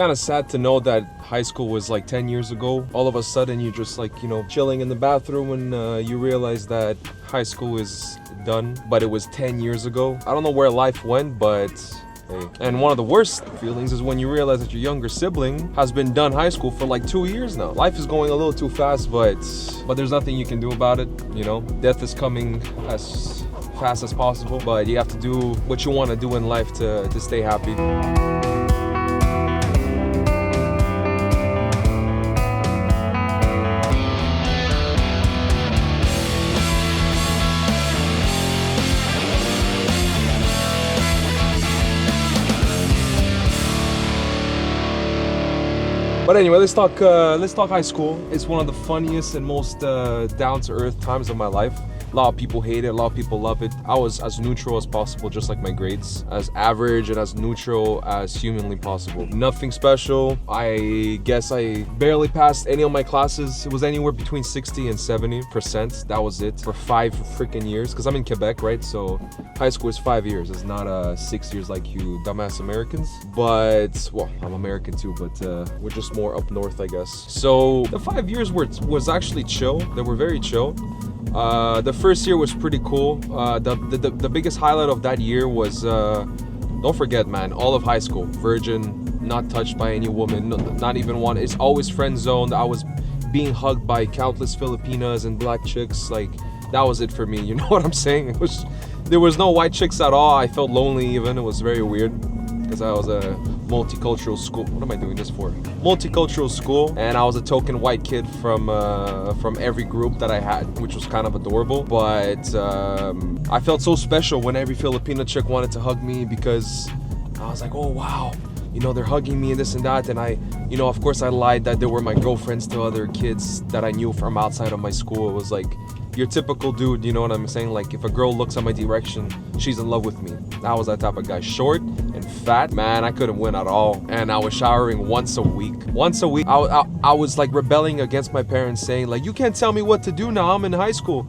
kind of sad to know that high school was like 10 years ago. All of a sudden you're just like, chilling in the bathroom and you realize that high school is done, but it was 10 years ago. I don't know where life went, but hey. And one of the worst feelings is when you realize that your younger sibling has been done high school for like 2 years now. Life is going a little too fast, but there's nothing you can do about it, Death is coming as fast as possible, but you have to do what you want to do in life to stay happy. But anyway, let's talk high school. It's one of the funniest and most down-to-earth times of my life. A lot of people hate it, a lot of people love it. I was as neutral as possible, just like my grades. As average and as neutral as humanly possible. Nothing special. I guess I barely passed any of my classes. It was anywhere between 60 and 70%. That was it for 5 freaking years. Because I'm in Quebec, right? So high school is 5 years. It's not 6 years like you dumbass Americans. But, well, I'm American too, but we're just more up north, I guess. So the 5 years was actually chill. They were very chill. The first year was pretty cool. The biggest highlight of that year was, don't forget, man, all of high school, virgin, not touched by any woman, not even one. It's always friend zoned. I was being hugged by countless Filipinas and black chicks. Like, that was it for me. You know what I'm saying? There was no white chicks at all. I felt lonely even. It was very weird because I was a multicultural school. What am I doing this for? Multicultural school, and I was a token white kid from every group that I had, which was kind of adorable. But I felt so special when every Filipino chick wanted to hug me because I was like, oh wow, they're hugging me and this and that. And I, of course I lied that they were my girlfriends to other kids that I knew from outside of my school. It was like your typical dude, you know what I'm saying? Like, if a girl looks at my direction, she's in love with me. I was that type of guy. Short and fat, man, I couldn't win at all. And I was showering once a week. Once a week, I was like rebelling against my parents, saying like, you can't tell me what to do now, I'm in high school.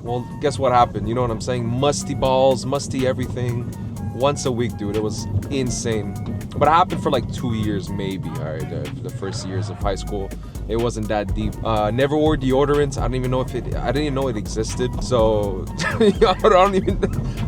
Well, guess what happened? You know what I'm saying? Musty balls, musty everything. Once a week, dude, it was insane. But it happened for like 2 years, maybe. All right, the first years of high school, it wasn't that deep. Never wore deodorant. I didn't even know it existed. So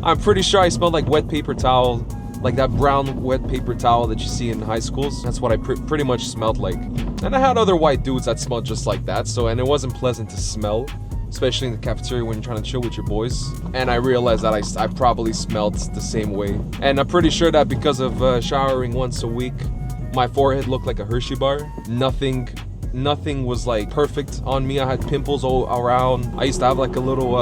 I'm pretty sure I smelled like wet paper towel, like that brown wet paper towel that you see in high schools. That's what I pretty much smelled like. And I had other white dudes that smelled just like that. And it wasn't pleasant to smell, especially in the cafeteria when you're trying to chill with your boys. And I realized that I probably smelled the same way. And I'm pretty sure that because of showering once a week, my forehead looked like a Hershey bar. Nothing was like perfect on me. I had pimples all around. I used to have like a little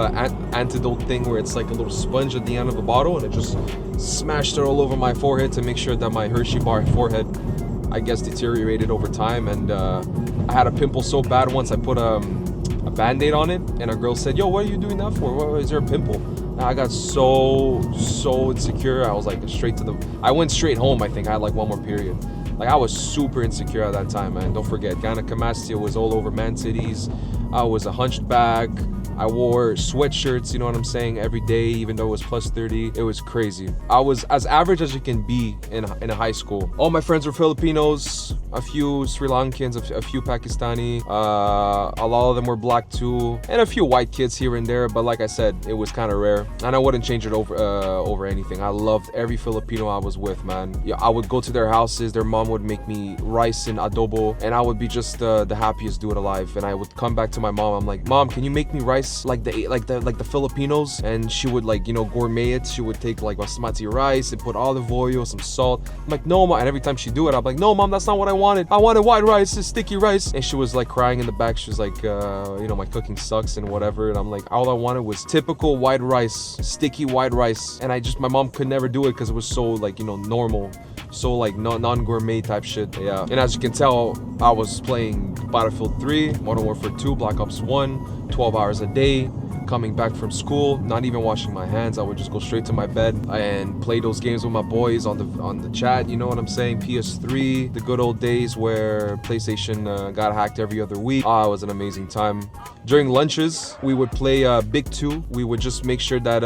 antidote thing where it's like a little sponge at the end of the bottle, and it just smashed it all over my forehead to make sure that my Hershey bar forehead, I guess, deteriorated over time. And I had a pimple so bad once I put a Band-Aid on it, and a girl said, yo, what are you doing that for? What, is there a pimple? And I got so insecure. I was like I went straight home. I think I had like one more period. Like, I was super insecure at that time, man. Don't forget, gynecomastia was all over man titties. I was a hunchback. I wore sweatshirts, you know what I'm saying, every day, even though it was plus 30. It was crazy. I was as average as you can be in a high school. All my friends were Filipinos, a few Sri Lankans, a few Pakistani, a lot of them were black too, and a few white kids here and there, but like I said, it was kind of rare, and I wouldn't change it over anything. I loved every Filipino I was with, man. Yeah, I would go to their houses, their mom would make me rice and adobo, and I would be just the happiest dude alive. And I would come back to my mom, I'm like, Mom, can you make me rice like the Filipinos? And she would, like, gourmet it. She would take like basmati rice and put olive oil, some salt. I'm like, no, Mom. And every time she do it, I'm like, no, Mom, that's not what I wanted. I wanted white rice, sticky rice. And she was like crying in the back. She was like, my cooking sucks and whatever. And I'm like, all I wanted was typical white rice, sticky white rice. And my mom could never do it because it was so like, normal, so like non-gourmet type shit. Yeah. And as you can tell, I was playing Battlefield 3, Modern Warfare 2, Black Ops 1, 12 hours a day, coming back from school, not even washing my hands. I would just go straight to my bed and play those games with my boys on the chat. You know what I'm saying? PS3, the good old days where PlayStation got hacked every other week. It was an amazing time. During lunches, we would play Big Two. We would just make sure that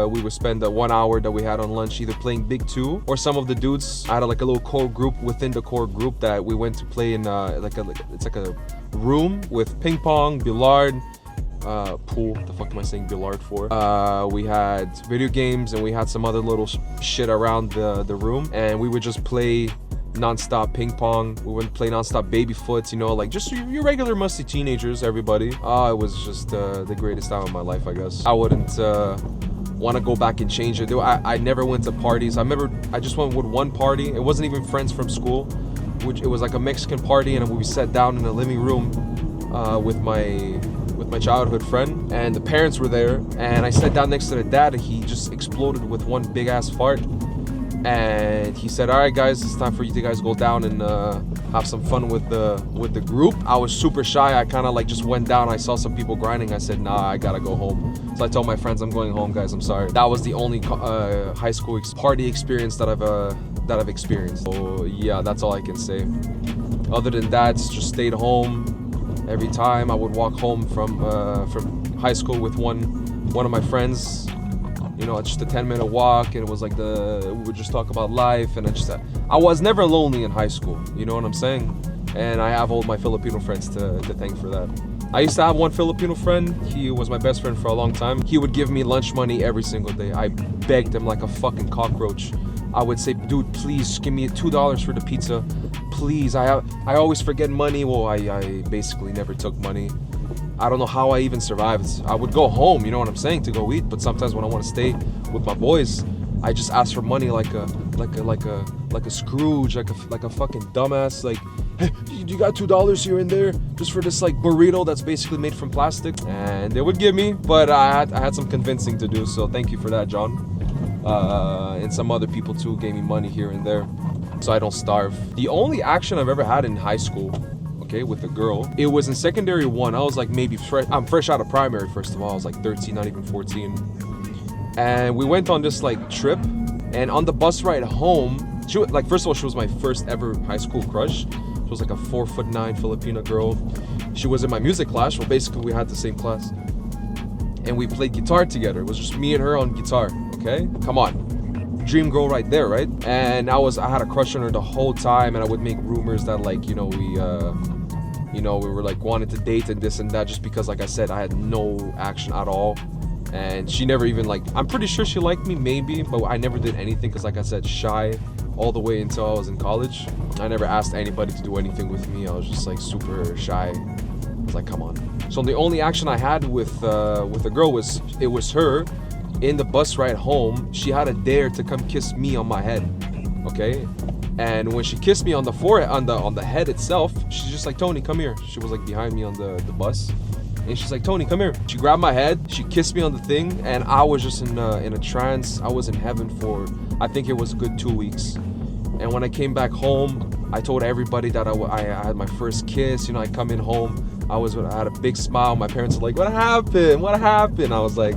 we would spend the 1 hour that we had on lunch either playing Big Two, or some of the dudes had like a little core group within the core group that we went to play in it's like a room with ping pong, billard, pool. The fuck am I saying billard for? We had video games and we had some other little shit around the room, and we would just play non-stop ping pong. We wouldn't play non-stop baby foots, you know, like just your regular musty teenagers, everybody. It was just the greatest time of my life, I guess. I wouldn't want to go back and change it. I never went to parties. I remember I just went with one party. It wasn't even friends from school, which it was like a Mexican party, and we sat down in the living room with my childhood friend, and the parents were there, and I sat down next to the dad, and he just exploded with one big ass fart. And he said, all right guys, it's time for you to guys go down and have some fun with the group. I was super shy. I kind of like just went down. I saw some people grinding. I said, nah, I gotta go home. So I told my friends, I'm going home, guys, I'm sorry. That was the only high school party experience that I've experienced. So yeah, that's all I can say. Other than that, just stayed home. Every time I would walk home from high school with one of my friends, you know, it's just a 10-minute walk, and it was like we would just talk about life, and I was never lonely in high school, you know what I'm saying? And I have all my Filipino friends to thank for that. I used to have one Filipino friend. He was my best friend for a long time. He would give me lunch money every single day. I begged him like a fucking cockroach. I would say, dude, please give me $2 for the pizza. Please, I always forget money. Well, I basically never took money. I don't know how I even survived. I would go home, you know what I'm saying, to go eat. But sometimes when I want to stay with my boys, I just ask for money like a Scrooge, like a fucking dumbass. Like, hey, you got $2 here and there just for this like burrito that's basically made from plastic? And they would give me, but I had some convincing to do. So thank you for that, John. And some other people too gave me money here and there, so I don't starve. The only action I've ever had in high school, okay, with a girl, it was in secondary 1. I was like maybe I'm fresh out of primary, first of all. I was like 13, not even 14. And we went on this like trip, and on the bus ride home, like, first of all, she was my first ever high school crush. She was like a 4'9" Filipina girl. She was in my music class. Well, basically we had the same class, and we played guitar together. It was just me and her on guitar. Okay, come on, dream girl right there, right? And I had a crush on her the whole time, and I would make rumors that like, we were like wanting to date and this and that, just because, like I said, I had no action at all. And she never even like, I'm pretty sure she liked me, maybe, but I never did anything because, like I said, shy all the way until I was in college. I never asked anybody to do anything with me. I was just like super shy. I was like, come on. So the only action I had with a girl was her. In the bus ride home, she had a dare to come kiss me on my head, okay? And when she kissed me on the forehead, on the head itself, she's just like, Tony, come here. She was like behind me on the bus, and she's like, Tony, come here. She grabbed my head, she kissed me on the thing, and I was just in a trance. I was in heaven for, I think it was a good 2 weeks. And when I came back home, I told everybody that I had my first kiss. You know, I come in home, I had a big smile. My parents were like, what happened? What happened? I was like,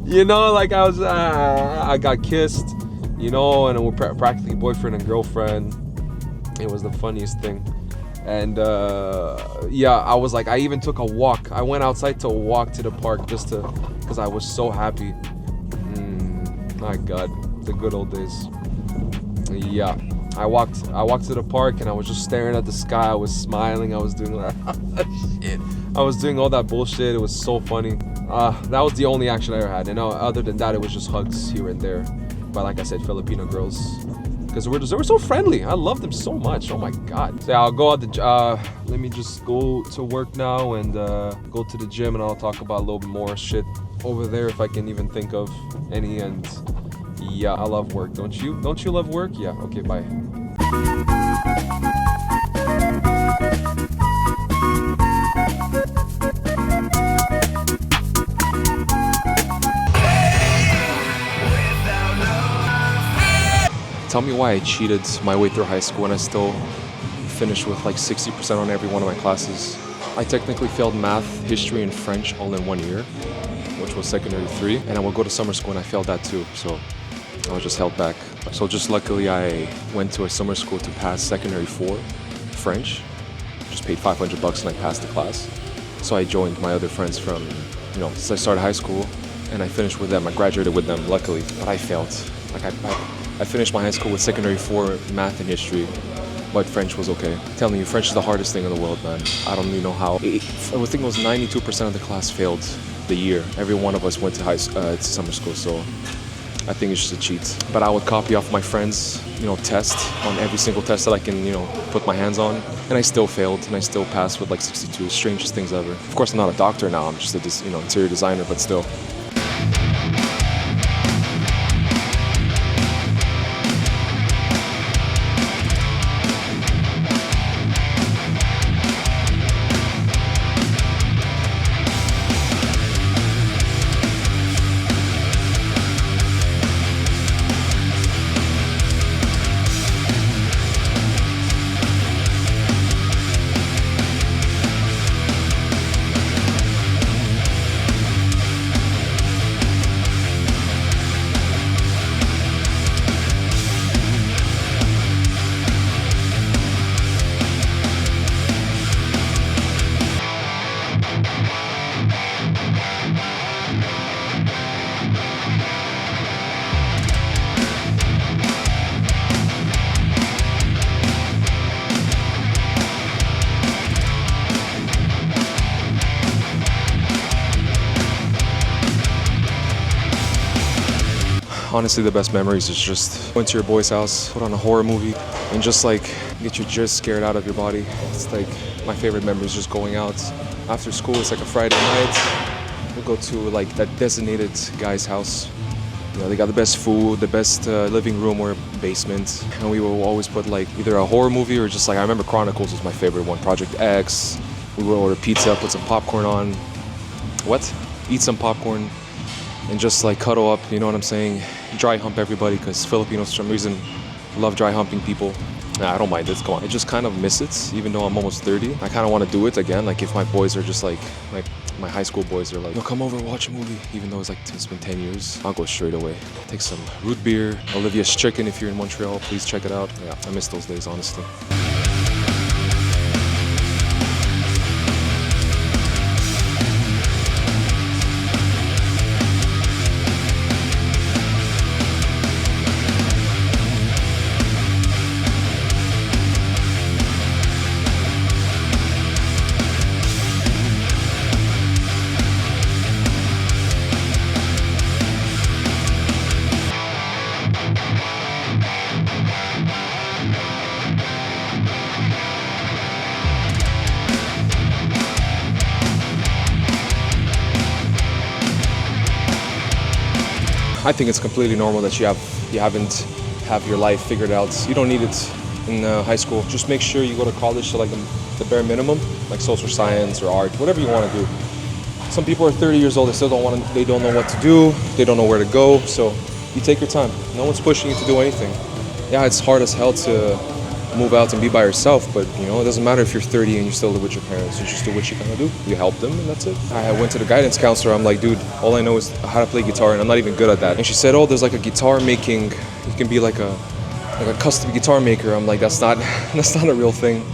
you know, like I got kissed, you know, and we're practically boyfriend and girlfriend. It was the funniest thing. And yeah, I was like, I even took a walk. I went outside to walk to the park because I was so happy. My God, the good old days. Yeah. I walked to the park, and I was just staring at the sky. I was smiling. I was doing that shit. I was doing all that bullshit. It was so funny. That was the only action I ever had. And other than that, it was just hugs here and there. But like I said, Filipino girls, because they were so friendly. I loved them so much. Oh my God. So yeah, I'll go out let me just go to work now and go to the gym, and I'll talk about a little bit more shit over there if I can even think of any. And yeah, I love work. Don't you? Don't you love work? Yeah. Okay, bye. Tell me why I cheated my way through high school and I still finished with like 60% on every one of my classes. I technically failed math, history, and French all in 1 year, which was secondary 3. And I would go to summer school and I failed that too. So I was just held back. So just luckily I went to a summer school to pass secondary 4, French. Just paid $500 and I passed the class. So I joined my other friends from, since I started high school, and I finished with them. I graduated with them, luckily, but I failed. Like I finished my high school with secondary 4 math and history, but French was okay. I'm telling you, French is the hardest thing in the world, man. I don't even know how. I think it was 92% of the class failed the year. Every one of us went to summer school, so I think it's just a cheat. But I would copy off my friends, test on every single test that I can, put my hands on. And I still failed, and I still passed with like 62. Strangest things ever. Of course, I'm not a doctor now. I'm just a, interior designer, but still. Honestly, the best memories is just going to your boy's house, put on a horror movie, and just like get you just scared out of your body. It's like my favorite memory is just going out after school. It's like a Friday night. We'll go to like that designated guy's house. They got the best food, the best living room or basement, and we will always put like either a horror movie or just like, I remember Chronicles was my favorite one, Project X. We would order pizza, put some popcorn on. Eat some popcorn and just like cuddle up, you know what I'm saying? Dry hump everybody, because Filipinos for some reason love dry humping people. Nah, I don't mind it, come on. I just kind of miss it, even though I'm almost 30. I kind of want to do it again, like if my boys are just like my high school boys are like, come over, watch a movie, even though it's been 10 years. I'll go straight away. Take some root beer, Olivia's Chicken if you're in Montreal, please check it out. Yeah, I miss those days, honestly. I think it's completely normal that you haven't have your life figured out. You don't need it in high school. Just make sure you go to college to like the bare minimum, like social science or art, whatever you want to do. Some people are 30 years old, they don't know what to do, they don't know where to go, so you take your time. No one's pushing you to do anything. Yeah, it's hard as hell to move out and be by yourself, but it doesn't matter if you're 30 and you still live with your parents. You just do what you gotta do. You help them and that's it. I went to the guidance counselor. I'm like, dude, all I know is how to play guitar and I'm not even good at that. And she said, oh, there's like a guitar making, you can be like a custom guitar maker. I'm like, that's not a real thing.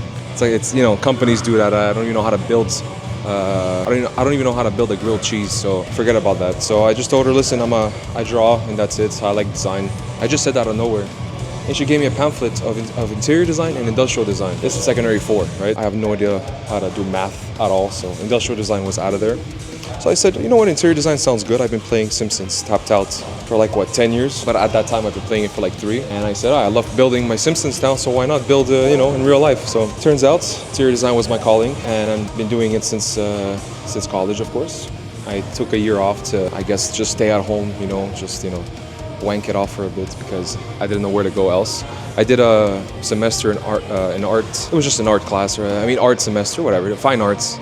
It's companies do that. I don't even know how to build I don't even know how to build a grilled cheese, so forget about that. So I just told her, listen, I draw and that's it. I like design. I just said that out of nowhere. And she gave me a pamphlet of interior design and industrial design. This is secondary 4, right? I have no idea how to do math at all, so industrial design was out of there. So I said, you know what, interior design sounds good. I've been playing Sims since tapped out for 10 years? But at that time, I've been playing it for 3. And I said, I love building my Simpsons now, so why not build, in real life? So turns out, interior design was my calling, and I've been doing it since college, of course. I took a year off to, I guess, just stay at home, wank it off for a bit because I didn't know where to go else. I did a semester in art. It was just an art class, art semester, whatever, fine arts.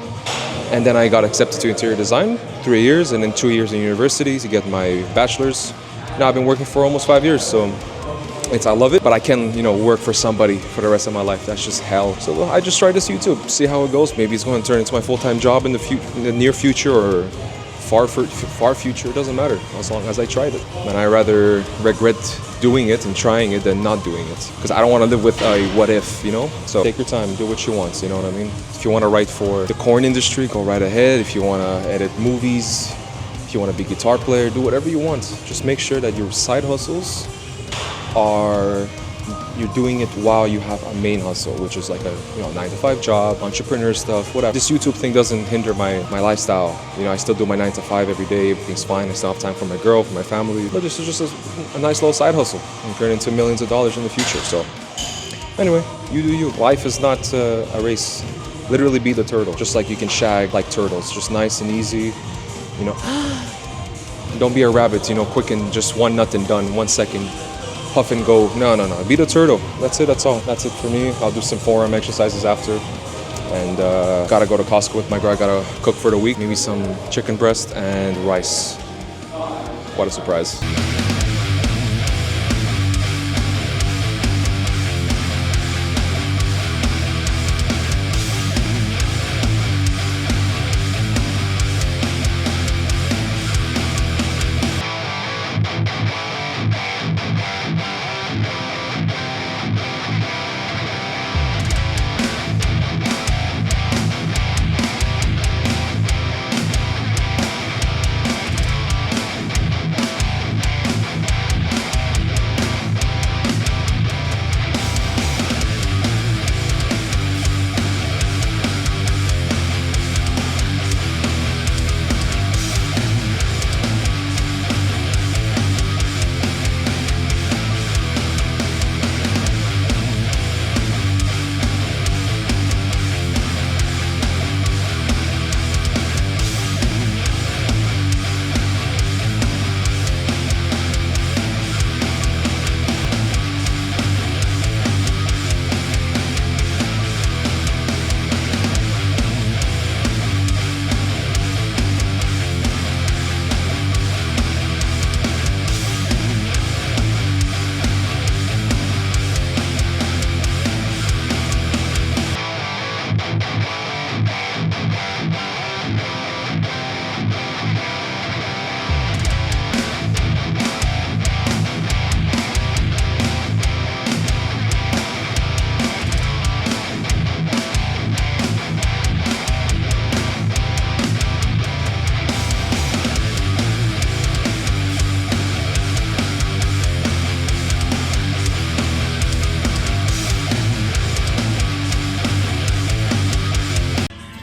And then I got accepted to interior design, 3 years, and then 2 years in university to get my bachelor's. Now I've been working for almost 5 years, so I love it, but I can, work for somebody for the rest of my life. That's just hell. So I just tried this YouTube, see how it goes. Maybe it's going to turn into my full-time job in the near future or far future. It doesn't matter as long as I tried it. And I rather regret doing it and trying it than not doing it, because I don't want to live with a what if, So take your time, do what you want. You know what I mean? If you want to write for the corn industry, go right ahead. If you want to edit movies, if you want to be a guitar player, do whatever you want. Just make sure that your side hustles you're doing it while you have a main hustle, which is like a 9-to-5 job, entrepreneur stuff, whatever. This YouTube thing doesn't hinder my lifestyle. I still do my 9-to-5 every day. Everything's fine. I still have time for my girl, for my family. But this is just a nice little side hustle and turn into millions of dollars in the future. So anyway, you do you. Life is not a race. Literally be the turtle. Just like you can shag like turtles. Just nice and easy. Don't be a rabbit, quick and just one nut and done, 1 second. Puff and go. No. Be the turtle. That's it. That's all. That's it for me. I'll do some forearm exercises after. And gotta go to Costco with my girl. I gotta cook for the week. Maybe some chicken breast and rice. What a surprise.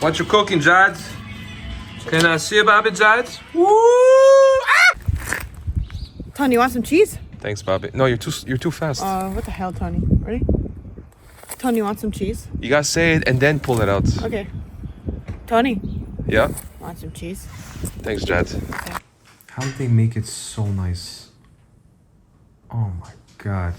What you cooking, Jad? Can I see about it, Jad? Woo! Ah! Tony, you want some cheese? Thanks, Bobby. No, you're too fast. What the hell, Tony? Ready? Tony, you want some cheese? You gotta say it and then pull it out. Okay. Tony. Yeah? Want some cheese? Thanks, Jad. Okay. How did they make it so nice? Oh my god.